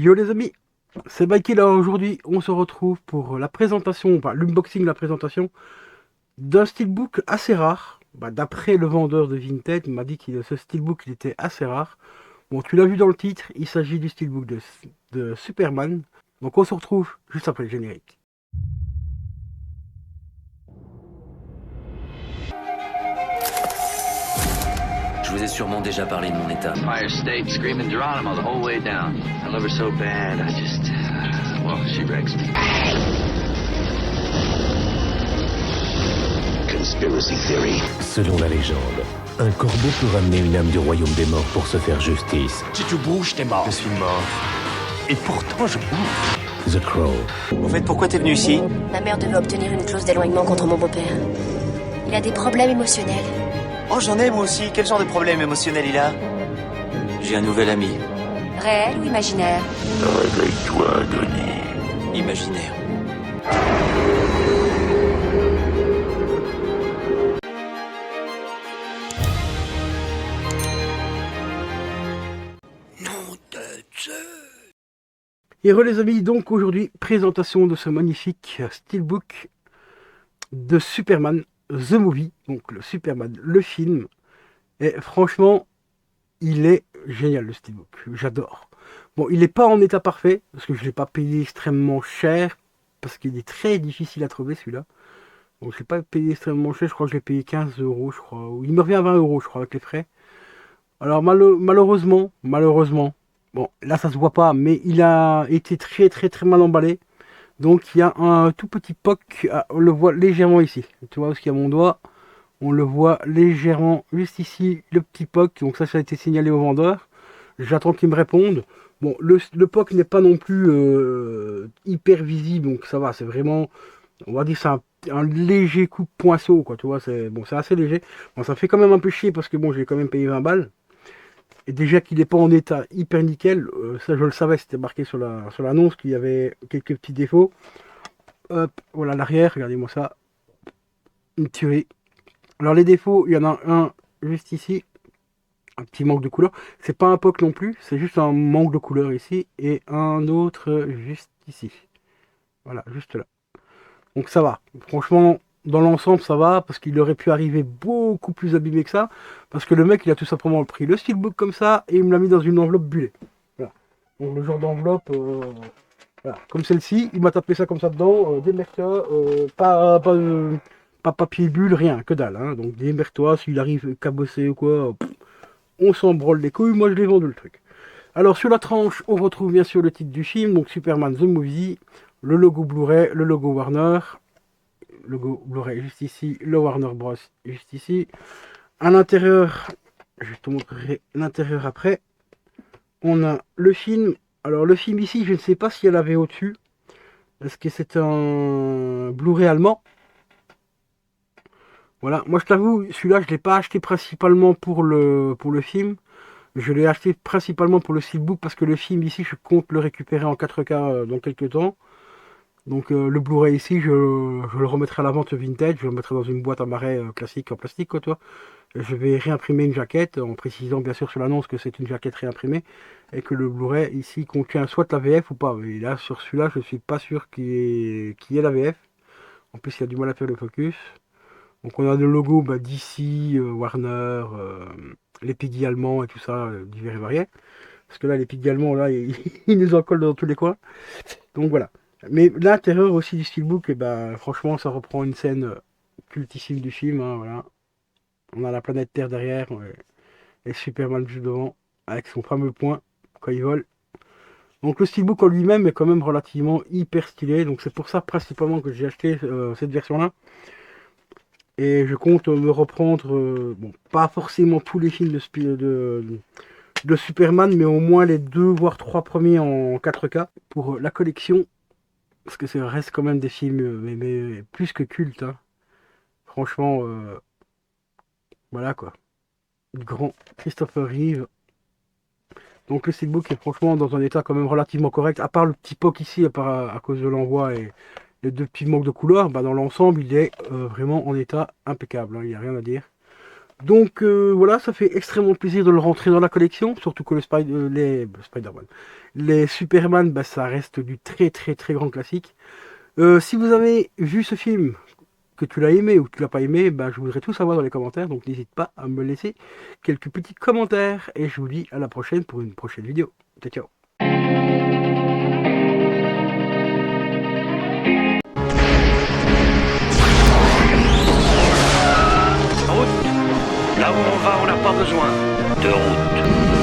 Yo les amis, c'est Mikey là. Aujourd'hui on se retrouve pour la présentation, enfin l'unboxing, la présentation d'un steelbook assez rare. D'après le vendeur de Vinted, il m'a dit que ce steelbook il était assez rare. Bon, tu l'as vu dans le titre, il s'agit du steelbook de Superman. Donc on se retrouve juste après le générique. Je vous ai sûrement déjà parlé de mon état. Empire State screaming Geronimo the whole way down. I love her so bad, I just... well, she wrecks me. Conspiracy theory. Selon la légende, un corbeau peut ramener une âme du royaume des morts pour se faire justice. Si tu bouges, t'es mort. Je suis mort. Et pourtant, je bouge. The Crow. Au fait, pourquoi t'es venu ici? Ma mère devait obtenir une clause d'éloignement contre mon beau-père. Il a des problèmes émotionnels. Oh, j'en ai moi aussi. Quel genre de problème émotionnel il a? J'ai un nouvel ami. Réel ou imaginaire? Réveille-toi, Denis. Imaginaire. Et re les amis, donc aujourd'hui, présentation de ce magnifique steelbook de Superman, The Movie, donc le Superman, le film. Et franchement, il est génial le steelbook, j'adore. Bon, il n'est pas en état parfait, parce que je ne l'ai pas payé extrêmement cher, parce qu'il est très difficile à trouver celui-là. Donc je ne l'ai pas payé extrêmement cher, je crois que je l'ai payé 15 euros, je crois. Ou il me revient à 20 euros, je crois, avec les frais. Alors malheureusement, bon, là ça se voit pas, mais il a été très très très mal emballé. Donc il y a un tout petit poc, on le voit légèrement ici. Tu vois où il y a mon doigt, on le voit légèrement juste ici, le petit POC. Donc ça a été signalé au vendeur. J'attends qu'il me réponde. Bon, le POC n'est pas non plus hyper visible, donc ça va. C'est vraiment, on va dire, c'est un léger coup de poinceau, quoi. Tu vois, c'est bon, c'est assez léger. Bon, ça fait quand même un peu chier parce que bon, j'ai quand même payé 20 balles. Et déjà qu'il n'est pas en état hyper nickel, ça je le savais, c'était marqué sur l'annonce qu'il y avait quelques petits défauts. Hop, voilà l'arrière, regardez-moi ça. Une tuerie. Alors les défauts, il y en a un juste ici, un petit manque de couleur. C'est pas un POC non plus, c'est juste un manque de couleur ici, et un autre juste ici. Voilà, juste là. Donc ça va. Franchement, dans l'ensemble, ça va, parce qu'il aurait pu arriver beaucoup plus abîmé que ça, parce que le mec, il a tout simplement pris le steelbook comme ça, et il me l'a mis dans une enveloppe bullée. Voilà. Donc le genre d'enveloppe, voilà. Comme celle-ci, il m'a tapé ça comme ça dedans, démerde-toi, pas papier bulle, rien, que dalle. Hein. Donc démerde-toi, s'il arrive cabossé ou quoi, on s'en branle les couilles, moi je l'ai vendu le truc. Alors sur la tranche, on retrouve bien sûr le titre du film, donc Superman The Movie, le logo Blu-ray, le logo Warner, le logo Blu-ray juste ici, le Warner Bros juste ici. À l'intérieur, je te montrerai l'intérieur après, on a le film. Alors le film ici, je ne sais pas s'il y a la VO dessus. Est-ce que c'est un Blu-ray allemand? Voilà, moi je t'avoue, celui-là je ne l'ai pas acheté principalement pour le film. Je l'ai acheté principalement pour le steelbook parce que le film ici, je compte le récupérer en 4K dans quelques temps. Donc le Blu-ray ici, je le remettrai à la vente vintage, je le mettrai dans une boîte à marais classique en plastique, quoi, toi. Je vais réimprimer une jaquette en précisant bien sûr sur l'annonce que c'est une jaquette réimprimée et que le Blu-ray ici contient soit la VF ou pas. Mais là, sur celui-là, je suis pas sûr qu'il y ait la VF. En plus, il y a du mal à faire le focus. Donc on a le logo DC, Warner, les Piggy allemands et tout ça, divers et variés. Parce que là, les Piggy allemands, là, ils nous en collent dans tous les coins. Donc voilà. Mais l'intérieur aussi du steelbook, et ben, franchement, ça reprend une scène cultissime du film. Hein, voilà. On a la planète Terre derrière et Superman juste devant, avec son fameux point quand il vole. Donc le steelbook en lui-même est quand même relativement hyper stylé. Donc c'est pour ça principalement que j'ai acheté cette version-là. Et je compte me reprendre, bon, pas forcément tous les films de Superman, mais au moins les deux voire trois premiers en 4K pour la collection. Parce que ça reste quand même des films, mais plus que cultes. Hein. Franchement, voilà quoi. Grand Christopher Reeve. Donc le steelbook est franchement dans un état quand même relativement correct. À part le petit poc ici, à cause de l'envoi et les deux petits manques de couleur, dans l'ensemble, il est vraiment en état impeccable. Hein, il n'y a rien à dire. Donc voilà, ça fait extrêmement plaisir de le rentrer dans la collection, surtout que les Spider-Man, les Superman, bah, ça reste du très très très grand classique. Si vous avez vu ce film, que tu l'as aimé ou que tu l'as pas aimé, bah, je voudrais tout savoir dans les commentaires, donc n'hésite pas à me laisser quelques petits commentaires, et je vous dis à la prochaine pour une prochaine vidéo. Ciao, ciao. Là où on va, on n'a pas besoin de route.